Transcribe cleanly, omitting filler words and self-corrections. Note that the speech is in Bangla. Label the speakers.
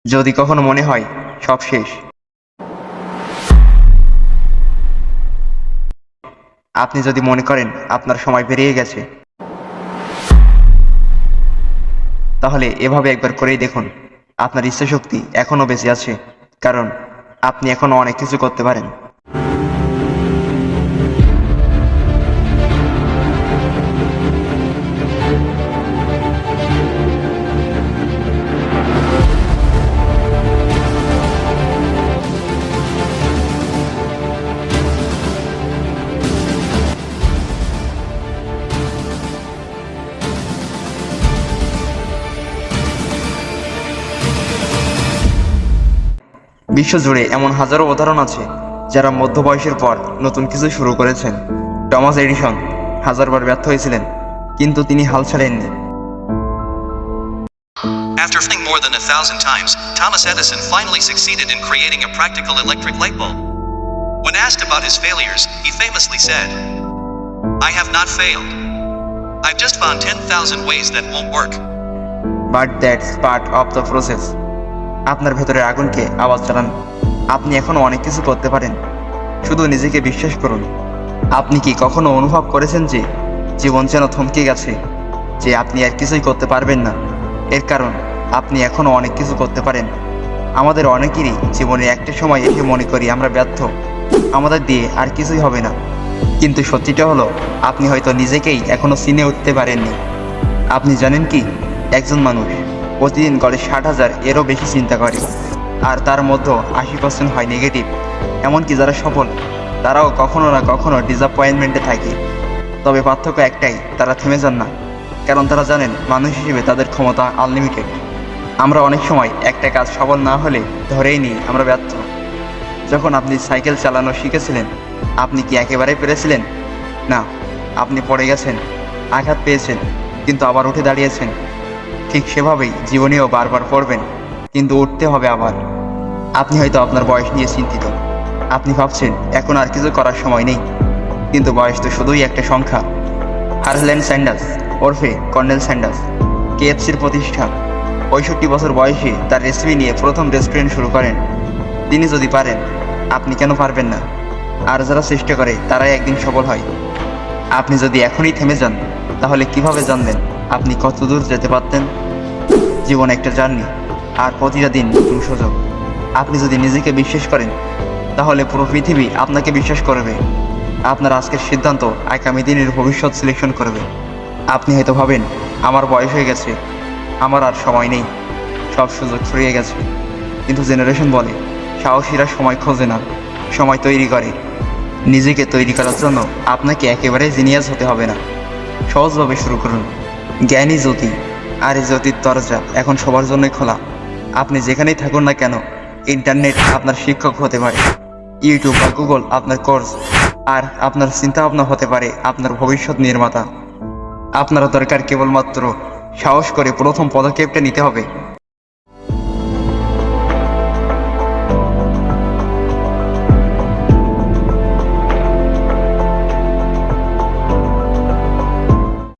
Speaker 1: যদি কখনো মনে হয় সব শেষ, আপনি যদি মনে করেন আপনার সময় পেরিয়ে গেছে, তাহলে এভাবে একবার করেই দেখুন আপনার ইচ্ছাশক্তি এখনো বেঁচে আছে, কারণ আপনি এখনো অনেক কিছু করতে পারেন। বিশ্বজুড়ে এমন হাজারো উদাহরণ আছে যারা মধ্য বয়সের পর নতুন কিছু শুরু করেছেন। টমাস এডিসন হাজারবার ব্যর্থ হয়েছিলেন, কিন্তু তিনি হাল ছাড়েননি।
Speaker 2: After failing more than 1,000 times, Thomas Edison finally succeeded in creating a practical electric light bulb. When asked about his failures, he famously said, "I have not failed. I've just found 10,000 ways that won't work."
Speaker 1: But that's part of the process. আপনার ভেতরের আগুনকে আওয়াজ চালান। আপনি এখনো অনেক কিছু করতে পারেন, শুধু নিজেকে বিশ্বাস করুন। আপনি কি কখনো অনুভব করেছেন যে জীবন যেন থমকে গেছে, যে আপনি আর কিছুই করতে পারবেন না? এর কারণ আপনি এখনো অনেক কিছু করতে পারেন। আমাদের অনেকেরই জীবনে একটা সময় এসে মনে করি আমরা ব্যর্থ, আমাদের দিয়ে আর কিছুই হবে না। কিন্তু সত্যিটা হলো আপনি হয়তো নিজেকেই এখনো চিনে উঠতে পারেননি। আপনি জানেন কি, একজন মানুষ প্রতিদিন গড়ে 60,000 এরও বেশি চিন্তা করে, আর তার মধ্যে 80% হয় নেগেটিভ। এমনকি যারা সফল তারাও কখনো না কখনো ডিসঅ্যাপয়েন্টমেন্টে থাকে। তবে পার্থক্য একটাই, তারা থেমে যান না, কারণ তারা জানেন মানুষ হিসেবে তাদের ক্ষমতা আনলিমিটেড। আমরা অনেক সময় একটা কাজ সফল না হলে ধরেই নিই আমরা ব্যর্থ। যখন আপনি সাইকেল চালানো শিখেছিলেন, আপনি কি একেবারেই পেরেছিলেন? না, আপনি পড়ে গেছেন, আঘাত পেয়েছেন, কিন্তু আবার উঠে দাঁড়িয়েছেন। ঠিক সেভাবেই জীবনেও বারবার পড়বেন, কিন্তু উঠতে হবে আবার। আপনি হয়তো আপনার বয়স নিয়ে চিন্তিত। আপনি ভাবছেন এখন আর কিছু করার সময় নেই, কিন্তু বয়স তো শুধুই একটা সংখ্যা। হারল্যান্ড স্যান্ডার্স ওরফে কর্নেল স্যান্ডার্স, কেএফসির প্রতিষ্ঠা, 65 বছর বয়সে তার রেসিপি নিয়ে প্রথম রেস্টুরেন্ট শুরু করেন। তিনি যদি পারেন, আপনি কেন পারবেন না? আর যারা চেষ্টা করে তারাই একদিন সফল হয়। আপনি যদি এখনই থেমে যান, তাহলে কিভাবে জানবেন আপনি কত দূর যেতে পারতেন? জীবন একটা জার্নি, আর প্রতিটা দিন নতুন সুযোগ। আপনি যদি নিজেকে বিশ্বাস করেন, তাহলে পুরো পৃথিবী আপনাকে বিশ্বাস করবে। আপনার আজকের সিদ্ধান্ত আগামী দিনের ভবিষ্যৎ সিলেকশন করবে। আপনি হয়তো ভাবেন আমার বয়স হয়ে গেছে, আমার আর সময় নেই, সব সুযোগ ফুরিয়ে গেছে। কিন্তু জেনারেশন বলে সাহসীরা সময় খোঁজে না, সময় তৈরি করে। নিজেকে তৈরি করার জন্য আপনাকে একেবারে জিনিয়াস হতে হবে না। সহজভাবে শুরু করুন। জ্ঞানী জ্যোতি, আর এই জ্যোতির দরজা এখন সবার জন্যই খোলা। আপনি যেখানেই থাকুন না কেন, ইন্টারনেট আপনার শিক্ষক হতে পারে, ইউটিউব বা গুগল আপনার কোর্স, আর আপনার চিন্তাভাবনা হতে পারে আপনার ভবিষ্যৎ নির্মাতা। আপনার দরকার কেবলমাত্র সাহস করে প্রথম পদক্ষেপটা নিতে হবে।